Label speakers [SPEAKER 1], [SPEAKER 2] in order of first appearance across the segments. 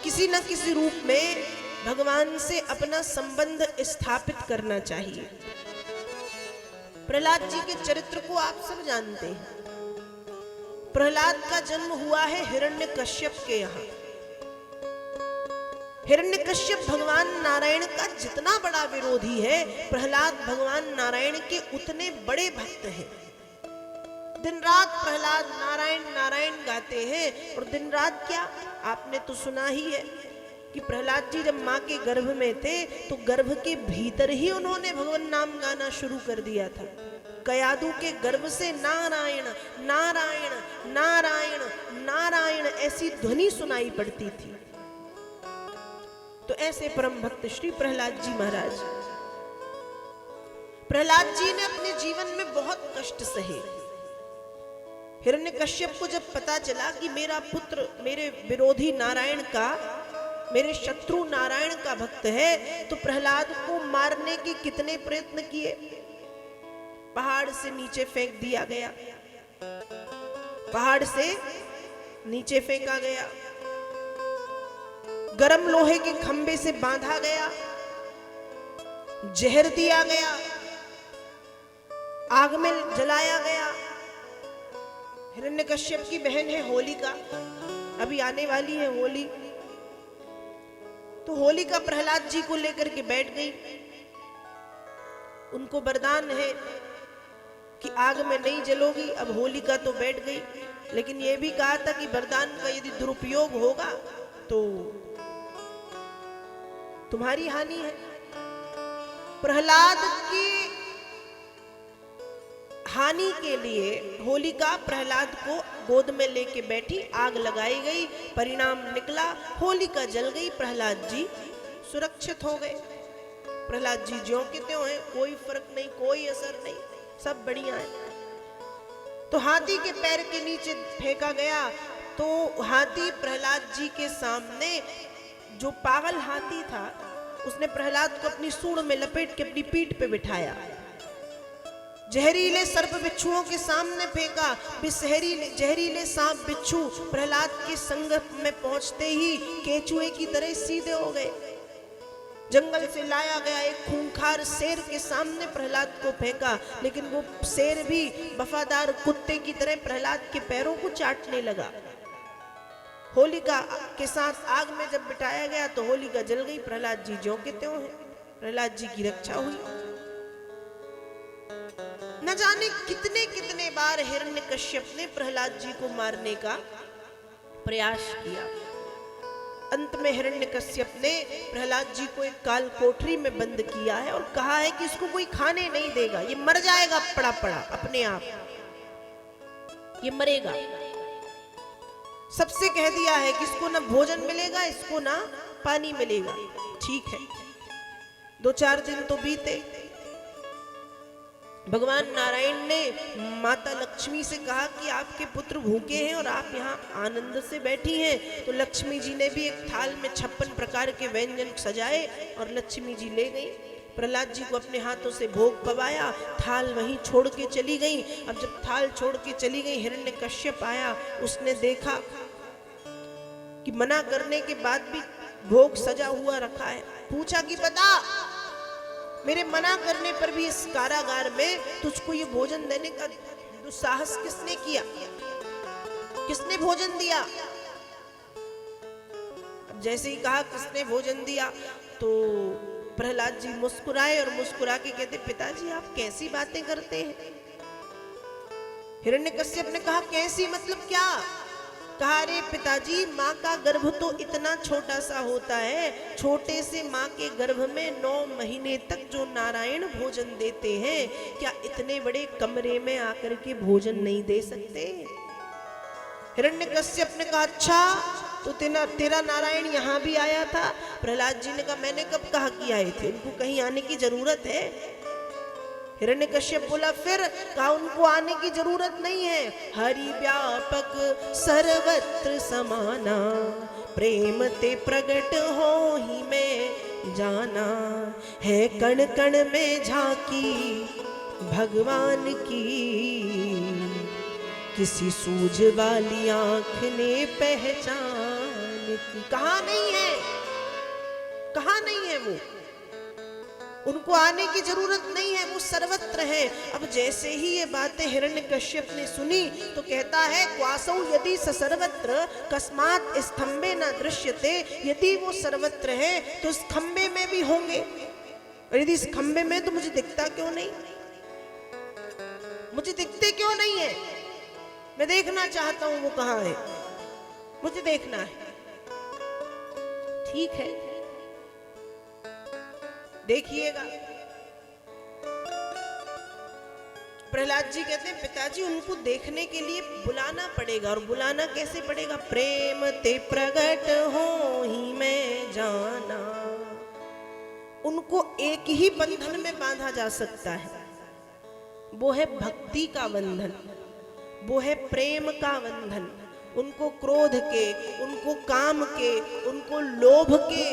[SPEAKER 1] किसी न किसी रूप में भगवान से अपना संबंध स्थापित करना चाहिए। प्रहलाद जी के चरित्र को आप सब जानते हैं। प्रहलाद का जन्म हुआ है हिरण्यकश्यप के यहाँ। हिरण्यकश्यप भगवान नारायण का जितना बड़ा विरोधी है, प्रहलाद भगवान नारायण के उतने बड़े भक्त हैं। दिन रात प्रहलाद नारायण नारायण गाते हैं। और दिन रात क्या, आपने तो सुना ही है कि प्रहलाद जी जब माँ के गर्भ में थे तो गर्भ के भीतर ही उन्होंने भगवान नाम गाना शुरू कर दिया था। कयादू के गर्भ से नारायण नारायण नारायण नारायण ऐसी ध्वनि सुनाई पड़ती थी। तो ऐसे परम भक्त श्री प्रहलाद जी महाराज, प्रहलाद जी ने अपने जीवन में बहुत कष्ट सहे। हिरण्यकश्यप को जब पता चला कि मेरा पुत्र मेरे विरोधी नारायण का, मेरे शत्रु नारायण का भक्त है, तो प्रहलाद को मारने के कितने प्रयत्न किए। पहाड़ से नीचे फेंक दिया गया, पहाड़ से नीचे फेंका गया, गरम लोहे के खंबे से बांधा गया, जहर दिया गया, आग में जलाया गया। हिरण्यकश्यप की बहन है होलिका, अभी आने वाली है होली। तो होलिका प्रहलाद जी को लेकर के बैठ गई। उनको वरदान है कि आग में नहीं जलोगी। अब होलिका तो बैठ गई, लेकिन यह भी कहा था कि वरदान का यदि दुरुपयोग होगा तो तुम्हारी हानि है। प्रहलाद की हानि के लिए होलिका प्रहलाद को गोद में लेके बैठी, आग लगाई गई, परिणाम निकला होलिका जल गई, प्रहलाद जी सुरक्षित हो गए। प्रहलाद जी ज्यों के त्यों हैं, कोई फर्क नहीं, कोई असर नहीं, सब बढ़िया है। तो हाथी के पैर के नीचे फेंका गया, तो हाथी प्रहलाद जी के सामने, जो पागल हाथी था उसने प्रहलाद को अपनी सूंड में लपेट के अपनी पीठ पे बिठाया। जहरीले सर्प बिच्छुओं के सामने फेंका, जहरीले सांप बिच्छू प्रहलाद के संगत में पहुंचते ही केचुए की तरह सीधे हो गए। जंगल से लाया गया एक खूंखार शेर के सामने प्रहलाद को फेंका, लेकिन वो शेर भी वफादार कुत्ते की तरह प्रहलाद के पैरों को चाटने लगा। होलिका के साथ आग में जब बिठाया गया तो होलिका जल गई, प्रहलाद जी ज्यों के त्यों हैं। प्रहलाद जी की रक्षा हुई। न जाने कितने कितने बार हिरण्यकश्यप ने प्रहलाद जी को मारने का प्रयास किया। अंत में हिरण्यकश्यप ने प्रहलाद जी को एक काल कोठरी में बंद किया है और कहा है कि इसको कोई खाने नहीं देगा, ये मर जाएगा पड़ा पड़ा अपने आप, ये मरेगा। सबसे कह दिया है कि इसको ना भोजन मिलेगा, इसको ना पानी मिलेगा। ठीक है, 2-4 दिन तो बीते। भगवान नारायण ने माता लक्ष्मी से कहा कि आपके पुत्र भूखे हैं और आप यहाँ आनंद से बैठी हैं। तो लक्ष्मी जी ने भी एक थाल में 56 प्रकार के व्यंजन सजाए और लक्ष्मी जी ले गई। प्रहलाद जी को अपने हाथों से भोग पवाया, थाल वहीं छोड़ के चली गई। अब जब थाल छोड़ के चली गई, हिरण्यकश्यप आया, उसने देखा कि मना करने के बाद भी भोग सजा हुआ रखा है। पूछा कि बता, मेरे मना करने पर भी इस कारागार में तुझको ये भोजन देने का दुस्साहस किसने किया, किसने भोजन दिया? अब जैसे ही कहा किसने भोजन दिया, तो प्रहलाद जी मुस्कुराए और मुस्कुरा के कहते, पिताजी आप कैसी बातें करते हैं? हिरण्यकश्यप ने कहा, कैसी मतलब क्या? कहा, अरे पिताजी, माँ का गर्भ तो इतना छोटा सा होता है, छोटे से माँ के गर्भ में 9 महीने तक जो नारायण भोजन देते हैं, क्या इतने बड़े कमरे में आकर के भोजन नहीं दे सकते? हिरण्यकश्यप ने कहा, अच्छा तो तेरा नारायण यहाँ भी आया था? प्रहलाद जी ने कहा, मैंने कब कहा कि आए थे, उनको कहीं आने की जरूरत है? हिरण्यकश्यप बोला, फिर कहा, उनको आने की जरूरत नहीं है। हरि व्यापक सर्वत्र समाना, प्रेम ते प्रगट हो ही में जाना, है कण कण में झांकी भगवान की, किसी सूझ वाली आंख ने पहचान आने की। कहाँ नहीं है, कहाँ नहीं है वो, उनको आने की जरूरत नहीं है, वो सर्वत्र है। अब जैसे ही ये बातें हिरण्यकश्यप ने सुनी तो कहता है क्वासौ यदि स सर्वत्र कस्मात् स्तंभे न दृश्यते, यदि वो सर्वत्र है तो इस खंबे में भी होंगे, और यदि इस खंबे में तो मुझे दिखता क्यों नहीं, मुझे दिखते क्यों नहीं है, मैं देखना चाहता हूं वो कहां है, मुझे देखना है। ठीक है, देखिएगा। प्रहलाद जी कहते हैं पिताजी उनको देखने के लिए बुलाना पड़ेगा, और बुलाना कैसे पड़ेगा, प्रेम ते प्रगट हो ही मैं जाना। उनको एक ही बंधन में बांधा जा सकता है, वो है भक्ति का बंधन, वो है प्रेम का बंधन। उनको क्रोध के, उनको काम के, उनको लोभ के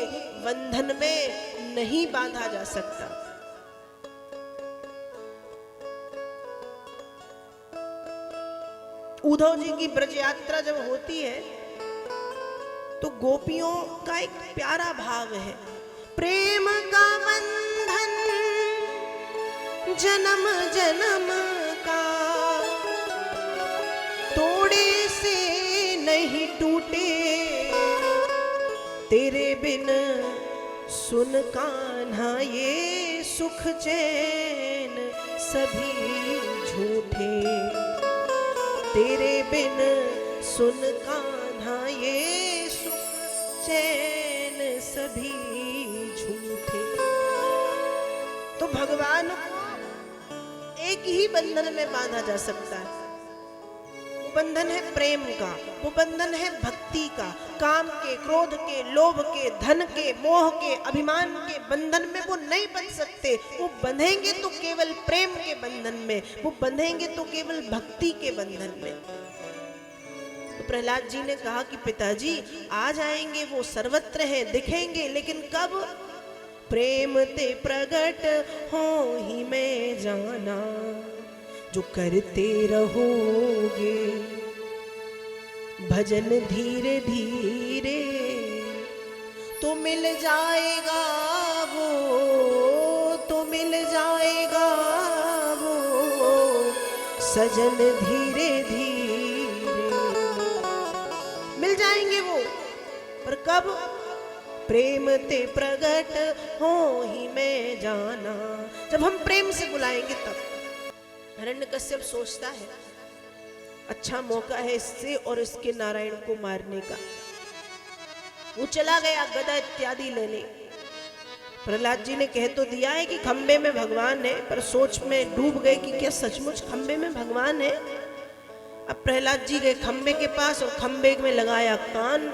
[SPEAKER 1] बंधन में नहीं बांधा जा सकता। उद्धव जी की ब्रज यात्रा जब होती है तो गोपियों का एक प्यारा भाव है, प्रेम का बंधन जन्म जन्म का, तोड़े से नहीं टूटे, तेरे बिन सुन कान्हा ये सुख चैन सभी झूठे, तेरे बिन सुन कान्हा ये सुख चैन सभी झूठे। तो भगवान को एक ही बंधन में बांधा जा सकता है, वो बंधन है प्रेम का, वो बंधन है भक्ति का। काम के, क्रोध के, लोभ के, धन के, मोह के, अभिमान के बंधन में वो नहीं बंध सकते। वो बंधेंगे तो केवल प्रेम के बंधन में, वो बंधेंगे तो केवल भक्ति के बंधन में। तो प्रहलाद जी ने कहा कि पिताजी आ जाएंगे, वो सर्वत्र है, दिखेंगे, लेकिन कब, प्रेम ते प्रगट हो ही मैं जाना, जो करते रहोगे भजन धीरे धीरे तो मिल जाएगा वो, तो मिल जाएगा वो सजन धीरे धीरे, मिल जाएंगे वो, पर कब, प्रेम ते प्रगट हो ही मैं जाना, जब हम प्रेम से बुलाएंगे तब। हिरण्यकश्यप सोचता है अच्छा मौका है इससे और इसके नारायण को मारने का। वो चला गया गदा इत्यादि लेने। प्रहलाद जी ने कह तो दिया है कि खंबे में भगवान है, पर सोच में डूब गए कि क्या सचमुच खंबे में भगवान है। अब प्रहलाद जी गए खंबे के पास और खंबे में लगाया कान,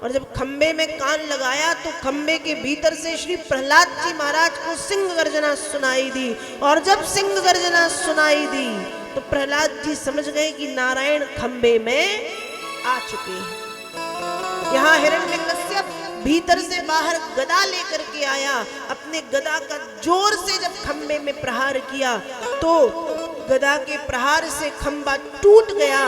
[SPEAKER 1] और जब खंबे में कान लगाया तो खंबे के भीतर से श्री प्रहलाद जी महाराज को सिंह गर्जना सुनाई दी। और जब सिंह गर्जना सुनाई दी तो प्रहलाद जी समझ गए कि नारायण खंबे में आ चुके हैं। यहाँ हिरण्यकश्यप भीतर से बाहर गदा लेकर के आया, अपने गदा का जोर से जब खंबे में प्रहार किया तो गदा के प्रहार से खंबा टूट गया,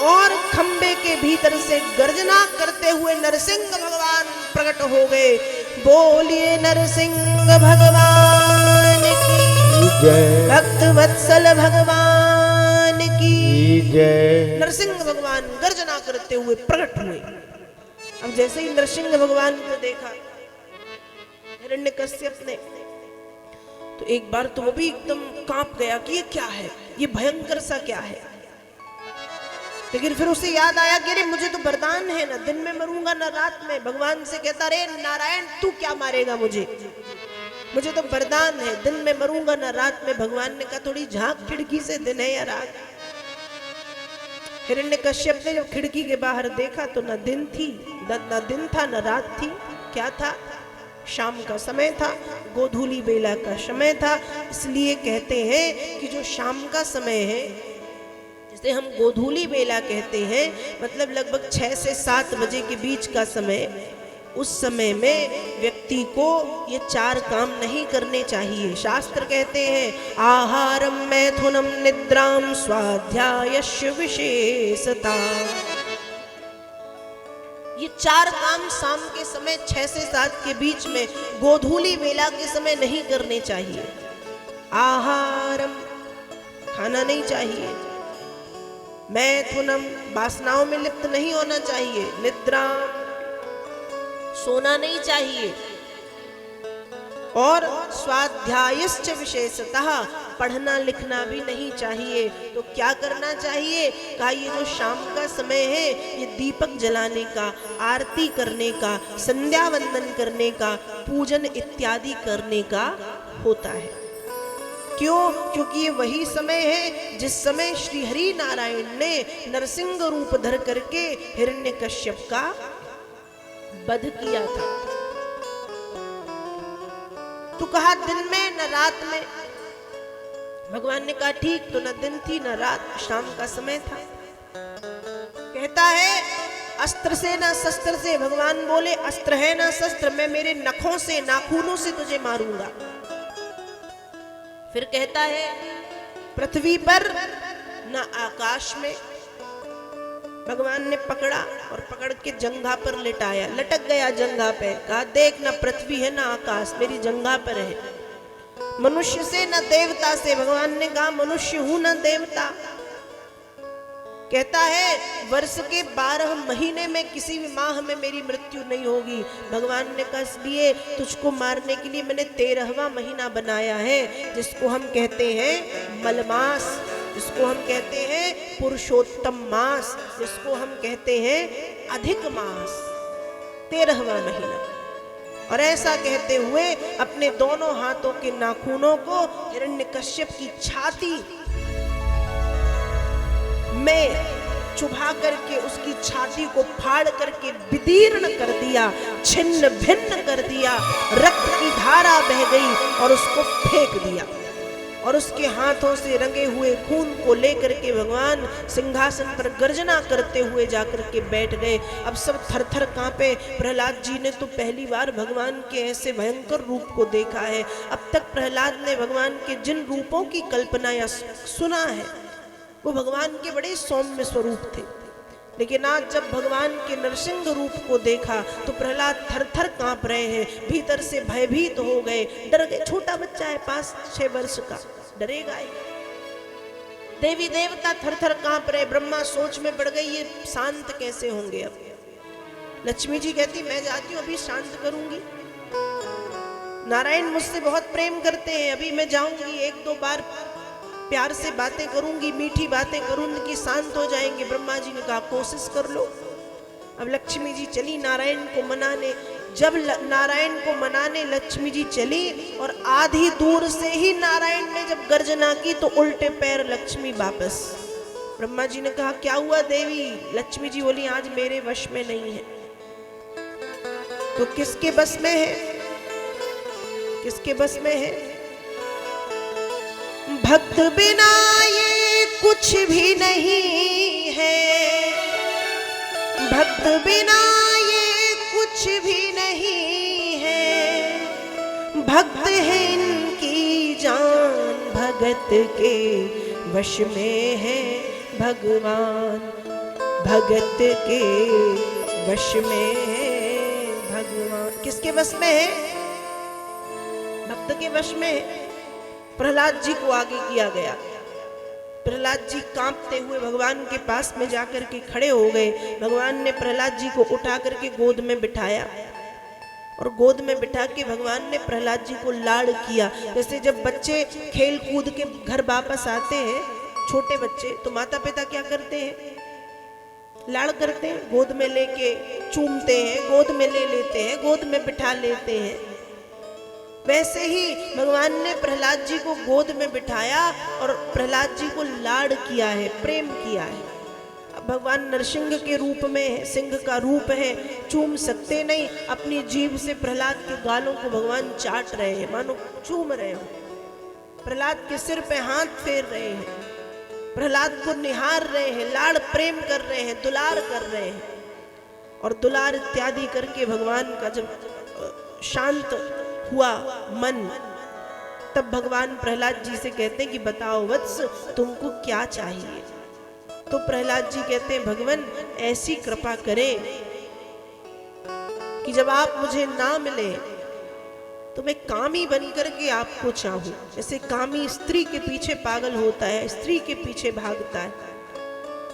[SPEAKER 1] और खंबे के भीतर से गर्जना करते हुए नरसिंह भगवान प्रकट हो गए। बोलिए नरसिंह भगवान की जय, भक्त वत्सल भगवान की जय। नरसिंह भगवान गर्जना करते हुए प्रकट हुए। अब जैसे ही नरसिंह भगवान को देखा हिरण्यकश्यप ने, तो एक बार तो वो भी एकदम कांप गया कि ये क्या है, ये भयंकर सा क्या है। लेकिन फिर उसे याद आया कि अरे मुझे तो वरदान है, ना दिन में मरूंगा ना रात में। भगवान से कहता अरे नारायण तू क्या मारेगा मुझे, मुझे तो वरदान है, दिन में मरूंगा ना रात में। भगवान ने कहा थोड़ी झांक खिड़की से, दिन है या रात। हिरण्यकश्यप ने जब खिड़की के बाहर देखा तो ना दिन थी, ना दिन था ना रात थी। क्या था, शाम का समय था, गोधूली बेला का समय था। इसलिए कहते हैं कि जो शाम का समय है, जिसे हम गोधूली बेला कहते हैं, मतलब लगभग 6 से 7 बजे के बीच का समय, उस समय में व्यक्ति को ये 4 काम नहीं करने चाहिए। शास्त्र कहते हैं आहारम मैथुनम निद्राम स्वाध्यायस्य विशेषता। ये 4 काम शाम के समय 6 से 7 के बीच में गोधूली वेला के समय नहीं करने चाहिए। आहारम, खाना नहीं चाहिए। मैथुनम, वासनाओं में लिप्त नहीं होना चाहिए। निद्रा, सोना नहीं चाहिए। और स्वाध्यायश्च विशेषतः, पढ़ना लिखना भी नहीं चाहिए। तो क्या करना चाहिए? कहा ये जो शाम का समय है ये दीपक जलाने का, आरती करने का, संध्या वंदन करने का, पूजन इत्यादि करने का होता है। क्यों? क्योंकि ये वही समय है जिस समय श्री हरि नारायण ने नरसिंह रूप धर करके हिरण्यकश्यप का वध किया था। तो कहा दिन में न रात में। भगवान ने कहा ठीक, तो न दिन थी न रात, शाम का समय था। कहता है अस्त्र से ना शस्त्र से, भगवान बोले अस्त्र है ना शस्त्र, मैं मेरे नखों से, नाखूनों से तुझे मारूंगा। फिर कहता है पृथ्वी पर न आकाश में। भगवान ने पकड़ा और पकड़ के जंघा पर लिटाया, लटक गया जंघा पे। कहा देख, ना पृथ्वी है ना आकाश, मेरी जंघा पर है। मनुष्य से न देवता से, भगवान ने कहा मनुष्य हूं न देवता। कहता है वर्ष के 12 महीने में किसी भी माह में मेरी मृत्यु नहीं होगी। भगवान ने कहा इसलिए तुझको मारने के लिए मैंने 13वां महीना बनाया है, जिसको हम कहते हैं मलमास, जिसको हम कहते हैं पुरुषोत्तम मास, जिसको हम कहते हैं अधिक मास, 13वां महीना। और ऐसा कहते हुए अपने दोनों हाथों के नाखूनों को हिरण्यकश्यप की छाती में चुभा करके उसकी छाती को फाड़ करके विदीर्ण कर दिया, छिन्न भिन्न कर दिया। रक्त की धारा बह गई और उसको फेंक दिया। और उसके हाथों से रंगे हुए खून को लेकर के भगवान सिंहासन पर गर्जना करते हुए जाकर के बैठ गए। अब सब थर-थर कांपे। प्रहलाद जी ने तो पहली बार भगवान के ऐसे भयंकर रूप को देखा है। अब तक प्रहलाद ने भगवान के जिन रूपों की कल्पना या सुना है वो भगवान के बड़े सौम्य स्वरूप थे, लेकिन आज जब भगवान के नरसिंह रूप को देखा तो प्रहलाद थर-थर कांप रहे हैं, भीतर से भयभीत हो गए, डर गए। छोटा बच्चा है 5-6 वर्ष का, डरेगा ही। देवी देवता थर-थर कांप रहे। ब्रह्मा सोच में पड़ गई ये शांत कैसे होंगे। अब लक्ष्मी जी कहती मैं जाती हूँ, अभी शांत करूंगी। नारायण मुझसे बहुत प्रेम करते हैं, अभी मैं जाऊंगी, 1-2 बार प्यार से बातें करूंगी, मीठी बातें करूंगी कि शांत हो जाएंगे। ब्रह्मा जी ने कहा कोशिश कर लो। अब लक्ष्मी जी चली नारायण को मनाने। जब नारायण को मनाने लक्ष्मी जी चली और आधी दूर से ही नारायण ने जब गर्जना की तो उल्टे पैर लक्ष्मी वापस। ब्रह्मा जी ने कहा क्या हुआ देवी? लक्ष्मी जी बोली आज मेरे वश में नहीं है। तो किसके बस में है? किसके बस में है? भक्त बिना ये कुछ भी नहीं है, भक्त बिना ये कुछ भी नहीं है। भक्त है इनकी जान, भगत के वश में है भगवान, भगत के वश में है भगवान। किसके वश में है? भक्त के वश में है। प्रहलाद जी को आगे किया गया। प्रहलाद जी कांपते हुए भगवान के पास में जाकर के खड़े हो गए। भगवान ने प्रहलाद जी को उठा करके गोद में बिठाया और गोद में बिठा के भगवान ने प्रहलाद जी को लाड़ किया। जैसे जब बच्चे खेल कूद के घर वापस आते हैं, छोटे बच्चे, तो माता पिता क्या करते हैं? लाड़ करते हैं, गोद में लेके चूमते हैं, गोद में ले लेते हैं, गोद में बिठा लेते हैं। वैसे ही भगवान ने प्रहलाद जी को गोद में बिठाया और प्रहलाद जी को लाड़ किया है, प्रेम किया है। अब भगवान नरसिंह के रूप में है, सिंह का रूप है, चूम सकते नहीं। अपनी जीभ से प्रहलाद के गालों को भगवान चाट रहे हैं, मानो चूम रहे हो। प्रहलाद के सिर पे हाथ फेर रहे हैं, प्रहलाद को निहार रहे हैं, लाड़ प्रेम कर रहे हैं, दुलार कर रहे हैं। और दुलार इत्यादि करके भगवान का जब शांत हुआ मन, तब भगवान प्रहलाद जी से कहते हैं कि बताओ वत्स तुमको क्या चाहिए। तो प्रहलाद जी कहते हैं भगवान ऐसी कृपा करें कि जब आप मुझे ना मिले तो मैं कामी बन करके आपको चाहूं। जैसे कामी स्त्री के पीछे पागल होता है, स्त्री के पीछे भागता है,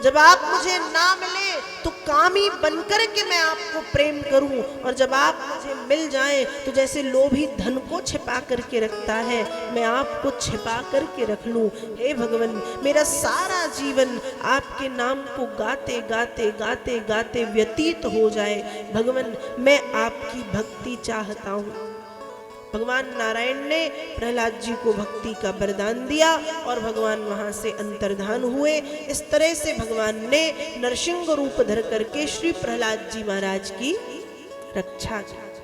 [SPEAKER 1] जब आप मुझे ना मिले तो कामी बनकर के मैं आपको प्रेम करूं, और जब आप मुझे मिल जाएं तो जैसे लोभी धन को छिपा करके रखता है, मैं आपको छिपा करके रख लूं। हे भगवान, मेरा सारा जीवन आपके नाम को गाते गाते गाते गाते व्यतीत हो जाए। भगवान, मैं आपकी भक्ति चाहता हूं। भगवान नारायण ने प्रहलाद जी को भक्ति का वरदान दिया और भगवान वहां से अंतर्धान हुए। इस तरह से भगवान ने नरसिंह रूप धर करके श्री प्रहलाद जी महाराज की रक्षा की।